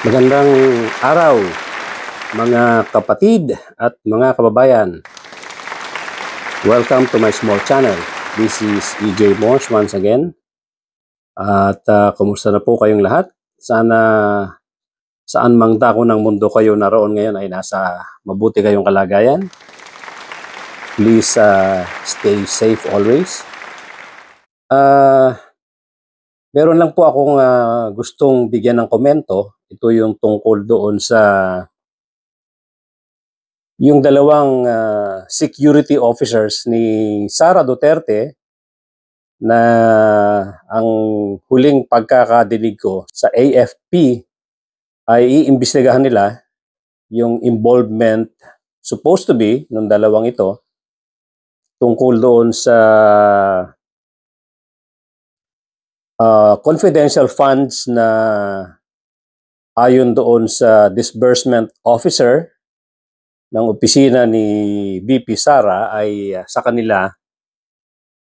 Magandang araw mga kapatid at mga kababayan. Welcome to my small channel. This is EJ Mons once again. At kumusta na po kayong lahat? Sana saan mang dako ng mundo kayo naroon ngayon ay nasa mabuti kayong kalagayan. Please stay safe always. Meron lang po akong gustong bigyan ng komento. Ito yung tungkol doon sa yung dalawang security officers ni Sara Duterte na ang huling pagkakadinig ko sa AFP ay iimbestigahan nila yung involvement supposed to be ng dalawang ito tungkol doon sa confidential funds na ayon doon sa disbursement officer ng opisina ni VP Sara ay sa kanila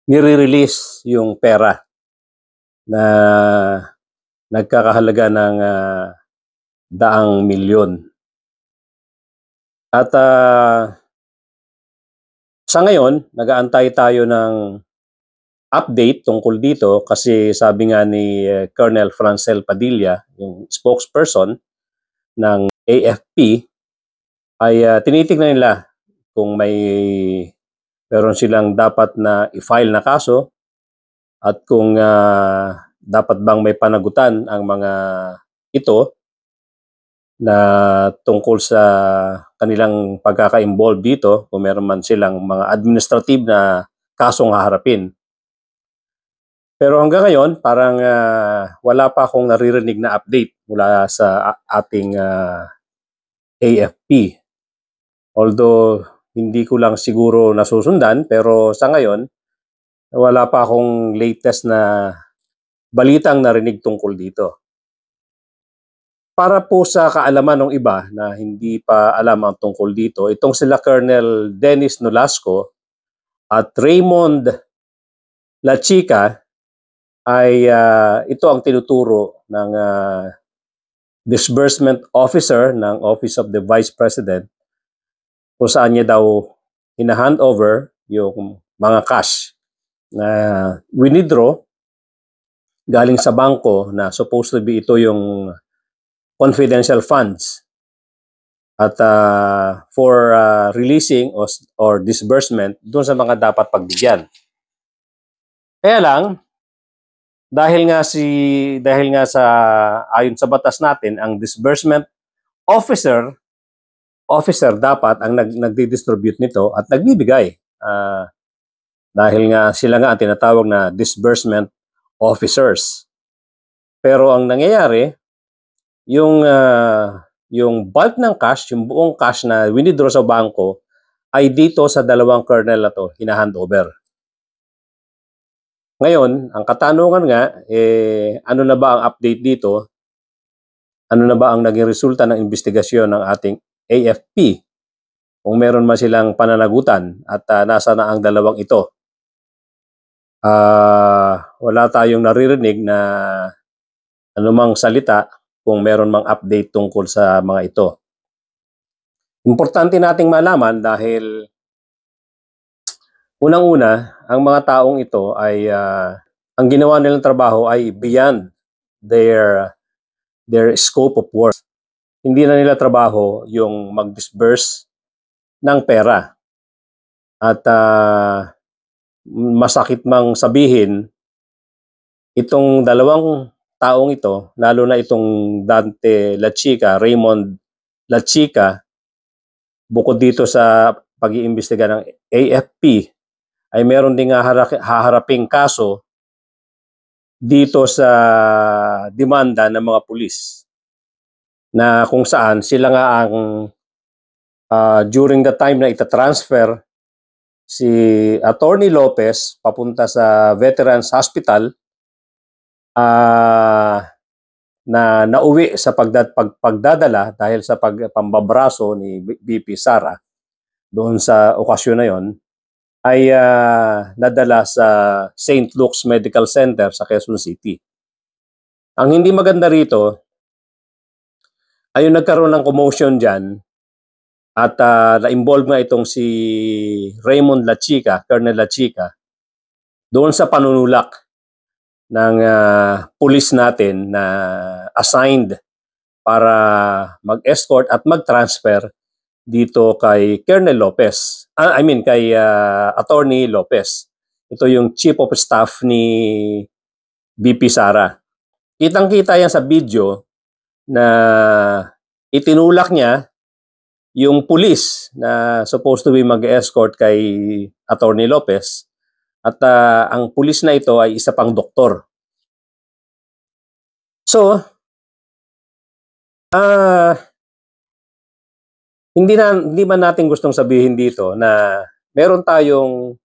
nire-release yung pera na nagkakahalaga ng daang milyon. At sa ngayon, nag-aantay tayo ng update tungkol dito kasi sabi nga ni Colonel Francel Padilla, yung spokesperson ng AFP, ay tinitignan nila kung meron silang dapat na i-file na kaso at kung dapat bang may panagutan ang mga ito na tungkol sa kanilang pagkaka-involve dito kung meron man silang mga administrative na kasong haharapin. Pero hanggang ngayon, parang wala pa akong naririnig na update mula sa ating AFP. Although hindi ko lang siguro nasusundan, pero sa ngayon, wala pa akong latest na balitang narinig tungkol dito. Para po sa kaalaman ng iba na hindi pa alam ang tungkol dito, itong sila Colonel Dennis Nolasco at Raymond Lachica ay ito ang tinuturo ng disbursement officer ng Office of the Vice President kung saan niya daw hina-hand over yung mga cash na winidraw galing sa bangko na supposed to be ito yung confidential funds at for releasing or disbursement doon sa mga dapat pagbigyan. Kaya lang, dahil nga sa ayon sa batas natin, ang disbursement officer dapat ang nagdi-distribute nito at nagbibigay. Dahil nga sila nga ang tinatawag na disbursement officers. Pero ang nangyayari, yung bulk ng cash, yung buong cash na winidraw sa bangko ay dito sa dalawang colonel na to hina-hand over. Ngayon, ang katanungan nga, ano na ba ang update dito? Ano na ba ang naging resulta ng investigasyon ng ating AFP? Kung meron man silang pananagutan at nasa na ang dalawang ito? Wala tayong naririnig na anumang salita kung meron mang update tungkol sa mga ito. Importante nating malaman dahil unang-una, ang mga taong ito ay ang ginawa nilang trabaho ay beyond their scope of work. Hindi na nila trabaho yung mag-disburse ng pera. At masakit mang sabihin, itong dalawang taong ito, lalo na itong Dante Lachica, Raymond Lachica, bukod dito sa pag-iimbestiga ng AFP, ay meron ding haharaping kaso dito sa demanda ng mga pulis na kung saan sila nga ang during the time na itatransfer si Attorney Lopez papunta sa Veterans Hospital na nauwi sa pagdadala dahil sa pambabraso ni VP Sara doon sa okasyon na yon, ay nadala sa St. Luke's Medical Center sa Quezon City. Ang hindi maganda rito, ayun, nagkaroon ng commotion dyan at na-involve nga itong si Raymond Lachica, Colonel Lachica, doon sa panunulak ng pulis natin na assigned para mag-escort at mag-transfer dito kay Colonel Lopez. Kay Attorney Lopez. Ito yung Chief of Staff ni VP Sara. Kitang-kita yan sa video na itinulak niya yung pulis na supposed to be mag-escort kay Attorney Lopez at ang pulis na ito ay isa pang doktor. So, hindi man natin gustong sabihin dito na meron tayong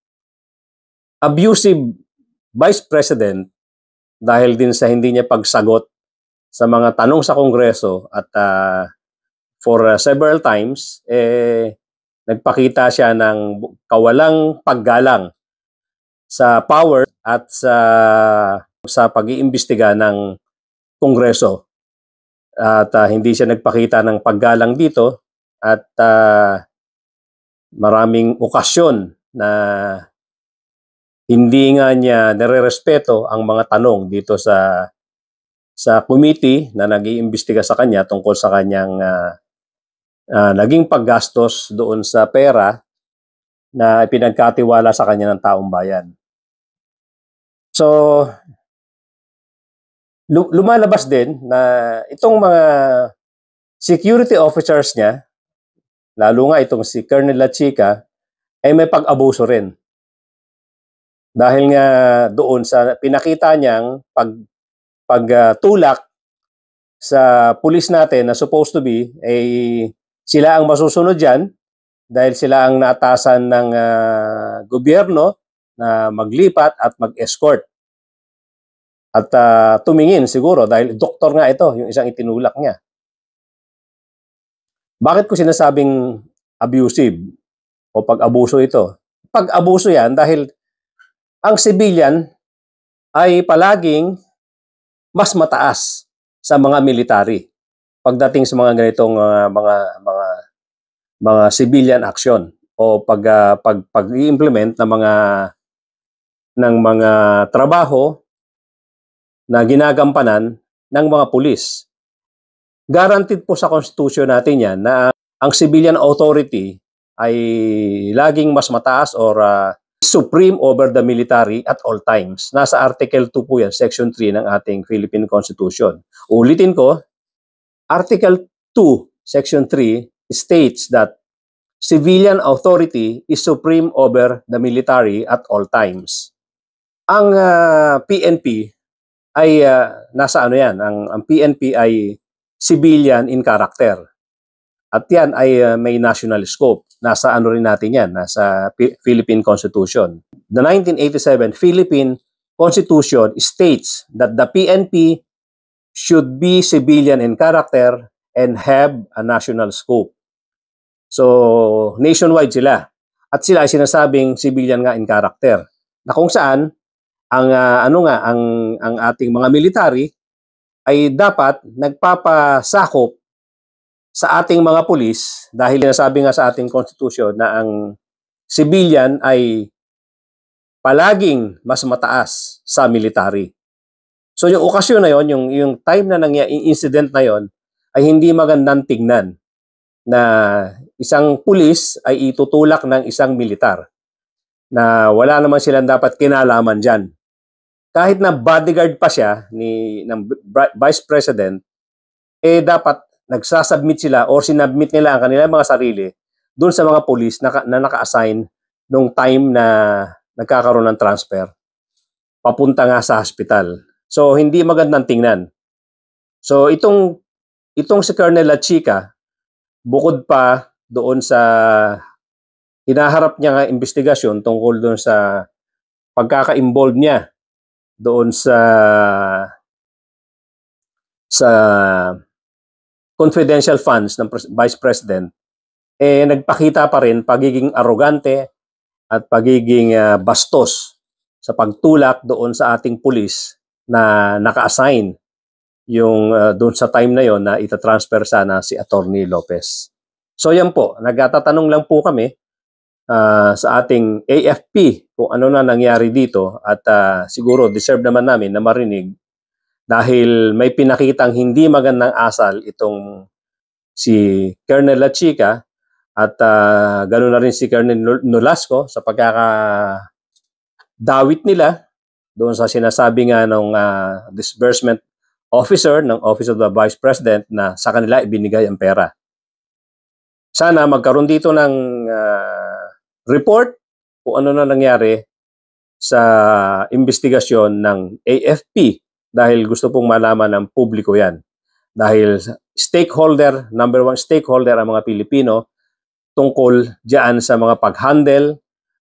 abusive Vice President dahil din sa hindi niya pagsagot sa mga tanong sa Kongreso at for several times, nagpakita siya ng kawalang paggalang sa power at sa pag-iimbestiga ng Kongreso. At hindi siya nagpakita ng paggalang dito at maraming okasyon na hindi nga niya nire-respeto ang mga tanong dito sa committee na nag-iimbestiga sa kanya tungkol sa kanyang naging paggastos doon sa pera na pinagkatiwala sa kanya ng taong bayan. So, lumalabas din na itong mga security officers niya, lalo nga itong si Colonel Lachica, ay may pag-abuso rin. Dahil nga doon sa pinakita niyang pagtulak sa pulis natin na supposed to be, sila ang masusunod dyan dahil sila ang naatasan ng gobyerno na maglipat at mag-escort. At tumingin siguro dahil doktor nga ito, yung isang itinulak niya. Bakit ko sinasabing abusive o pag-abuso ito? Pag-abuso yan dahil ang civilian ay palaging mas mataas sa mga military pagdating sa mga ganitong mga civilian action o pag-i-implement ng mga trabaho na ginagampanan ng mga pulis. Guaranteed po sa Constitution natin yan na ang civilian authority ay laging mas mataas or supreme over the military at all times. Nasa Article 2 po yan, Section 3 ng ating Philippine Constitution. Ulitin ko, Article 2, Section 3 states that civilian authority is supreme over the military at all times. Ang PNP ay nasa ano yan, ang PNP ay civilian in character. At yan ay may national scope. Nasa ano rin natin yan, nasa Philippine Constitution. The 1987 Philippine Constitution states that the PNP should be civilian in character and have a national scope. So, nationwide sila. At sila ay sinasabing civilian nga in character. Na kung saan ang ang ating mga military ay dapat nagpapasakop sa ating mga pulis dahil nasabi nga sa ating constitution na ang civilian ay palaging mas mataas sa military. So yung okasyon na yon, yung time na nangyari incident na yon ay hindi magandang tingnan na isang pulis ay itutulak ng isang militar na wala naman silang dapat kinalaman diyan. Kahit na bodyguard pa siya ng Vice President, dapat nagsasubmit sila or sinubmit nila ang kanilang mga sarili doon sa mga pulis na naka-assign nung time na nagkakaroon ng transfer papunta nga sa hospital. So, hindi magandang tingnan. So, itong si Colonel Lachica, bukod pa doon sa hinaharap niya nga investigasyon tungkol doon sa pagkaka-involved niya doon sa confidential funds ng Vice President, nagpakita pa rin pagiging arrogante at pagiging bastos sa pagtulak doon sa ating pulis na naka-assign yung doon sa time na yon na itatransfer sana si Attorney Lopez. So yan po, nagtatanong lang po kami sa ating AFP kung ano na nangyari dito at siguro deserve naman namin na marinig dahil may pinakitang hindi magandang asal itong si Colonel La Chica at ganoon na rin si Colonel Nolasco sa pagkakadawit nila doon sa sinasabi nga ng disbursement officer ng Office of the Vice President na sa kanila ibinigay ang pera. Sana magkaroon dito ng report kung ano na nangyari sa investigasyon ng AFP dahil gusto pong malaman ng publiko yan. Dahil stakeholder, number one stakeholder ang mga Pilipino tungkol diyan sa mga pag-handle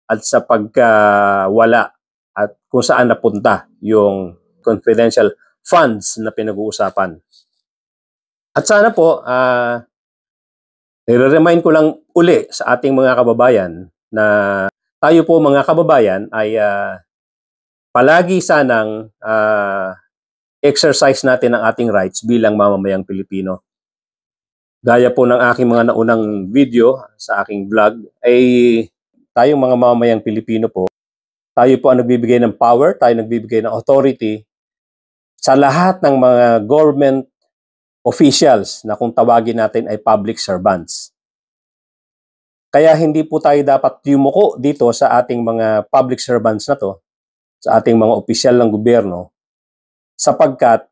at sa pagkawala at kung saan napunta yung confidential funds na pinag-uusapan. At sana po, i-remind ko lang uli sa ating mga kababayan na tayo po mga kababayan ay palagi sanang exercise natin ang ating rights bilang mamamayang Pilipino. Gaya po ng aking mga naunang video sa aking vlog, ay tayong mga mamamayang Pilipino po, tayo po ang nagbibigay ng power, tayo nagbibigay ng authority sa lahat ng mga government officials na kung tawagin natin ay public servants. Kaya hindi po tayo dapat yumuko dito sa ating mga public servants na to, sa ating mga opisyal ng gobyerno, sapagkat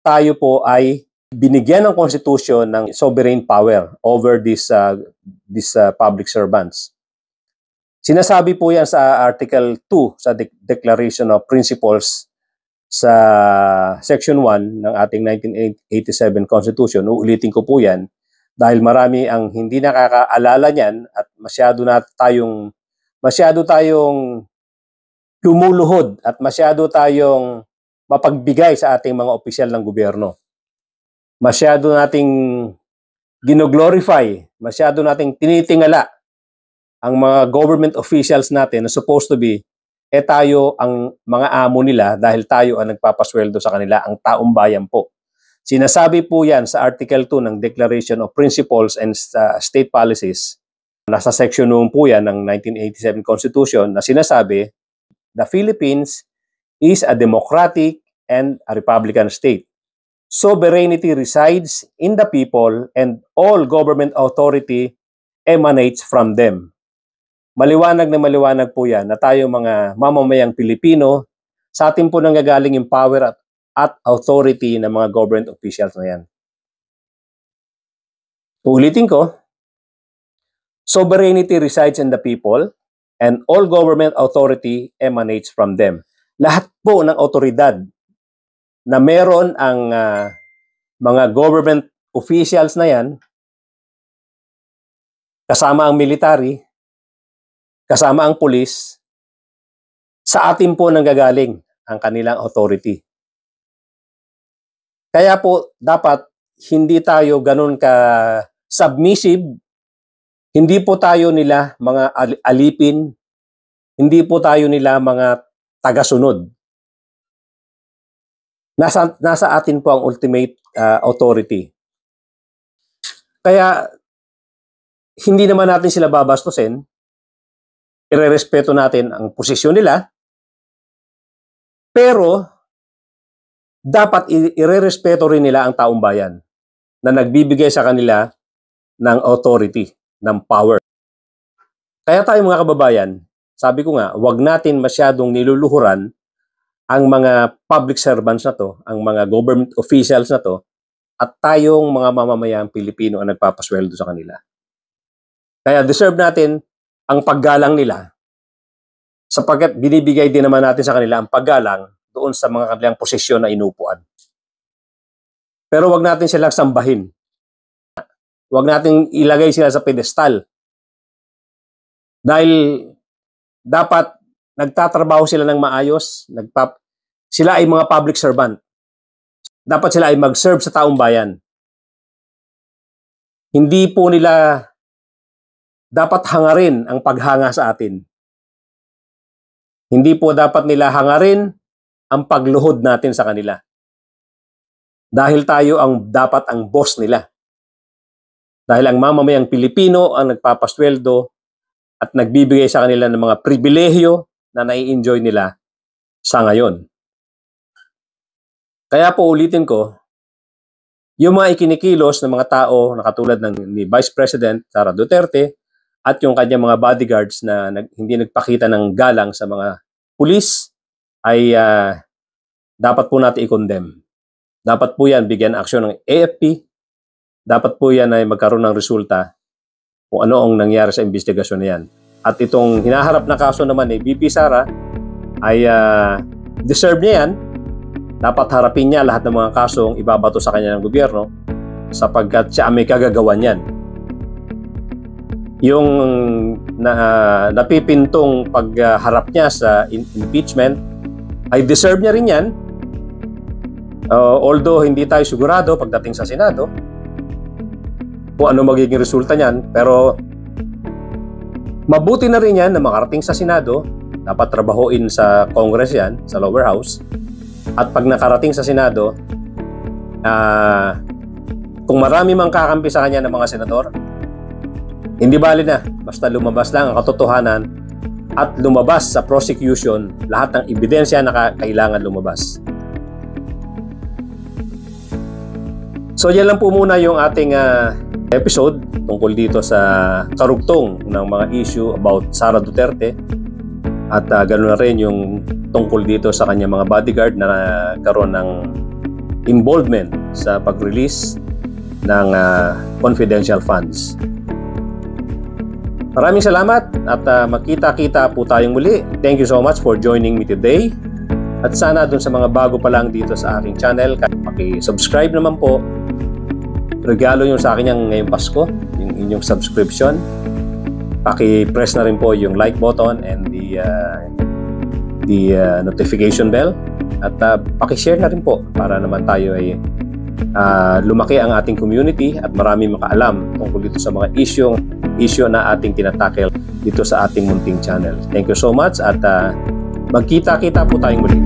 tayo po ay binigyan ng Constitution ng sovereign power over these public servants. Sinasabi po yan sa Article 2 sa Declaration of Principles sa Section 1 ng ating 1987 Constitution. Uulitin ko po yan dahil marami ang hindi nakakaalala niyan at masyado tayong lumuluhod at masyado tayong mapagbigay sa ating mga opisyal ng gobyerno. Masyado nating gino-glorify, masyado nating tinitingala ang mga government officials natin na supposed to be tayo ang mga amo nila dahil tayo ang nagpapasweldo sa kanila, ang taong bayan po. Sinasabi po yan sa Article 2 ng Declaration of Principles and State Policies. Nasa Section 1 po yan ng 1987 Constitution na sinasabi, the Philippines is a democratic and a republican state. Sovereignty resides in the people and all government authority emanates from them. Maliwanag na maliwanag po yan na tayo mga mamamayang Pilipino, sa atin po nanggagaling yung power at authority ng mga government officials na yan. Uulitin ko, sovereignty resides in the people and all government authority emanates from them. Lahat po ng otoridad na meron ang mga government officials na yan, kasama ang military, kasama ang pulis, sa atin po nanggagaling ang kanilang authority. Kaya po dapat hindi tayo ganun ka-submissive, hindi po tayo nila mga alipin, hindi po tayo nila mga tagasunod. Nasa atin po ang ultimate authority. Kaya hindi naman natin sila babastusin, irerespeto natin ang posisyon nila, pero dapat irerespeto rin nila ang taong bayan na nagbibigay sa kanila ng authority, ng power. Kaya tayo mga kababayan, sabi ko nga, wag natin masyadong niluluhuran ang mga public servants na to, ang mga government officials na to, at tayong mga mamamayang Pilipino ang nagpapasweldo sa kanila. Kaya deserve natin ang paggalang nila sapagkat binibigay din naman natin sa kanila ang paggalang doon sa mga kanilang posisyon na inupuan. Pero wag natin silang sambahin. Wag natin ilagay sila sa pedestal. Dahil dapat nagtatrabaho sila ng maayos, sila ay mga public servant. Dapat sila ay mag-serve sa taong bayan. Hindi po nila dapat hangarin ang paghanga sa atin. Hindi po dapat nila hangarin ang pagluhod natin sa kanila. Dahil tayo dapat ang boss nila. Dahil ang mamamayang Pilipino ang nagpapasweldo at nagbibigay sa kanila ng mga pribilehyo na nai-enjoy nila sa ngayon. Kaya po ulitin ko, yung mga ikinikilos ng mga tao na katulad ni Vice President Sara Duterte at yung kanyang mga bodyguards na hindi nagpakita ng galang sa mga pulis ay dapat po natin i-condemn. Dapat po yan bigyan aksyon ng AFP. Dapat po yan ay magkaroon ng resulta kung ano ang nangyari sa investigasyon na yan. At itong hinaharap na kaso naman ni VP Sara ay deserve niya yan. Dapat harapin niya lahat ng mga kasong ibabato sa kanya ng gobyerno sapagkat siya may kagagawan yan. Yung napipintong pagharap niya sa impeachment ay deserve niya rin yan. Although hindi tayo sigurado pagdating sa Senado kung ano magiging resulta niyan, pero mabuti na rin yan na makarating sa Senado. Dapat trabahuin sa Congress yan, sa lower house. At pag nakarating sa Senado, kung marami mang kakampi sa kanya ng mga senador, hindi bali na, basta lumabas lang ang katotohanan at lumabas sa prosecution lahat ng ebidensya na kailangan lumabas. So yan lang po muna yung ating episode tungkol dito sa karugtong ng mga issue about Sara Duterte at ganoon na rin yung tungkol dito sa kanyang mga bodyguard na karoon ng involvement sa pag-release ng confidential funds. Maraming salamat at magkita-kita po tayong muli. Thank you so much for joining me today. At sana dun sa mga bago pa lang dito sa aking channel, paki-subscribe naman po. Regalo nyo sa akin yung ngayong Pasko, yung inyong subscription. Paki-press na rin po yung like button and the notification bell. At paki-share na rin po para naman tayo ay lumaki ang ating community at marami makaalam tungkol dito sa mga issue na ating tinatakel dito sa ating munting channel. Thank you so much at magkita-kita po tayong muli.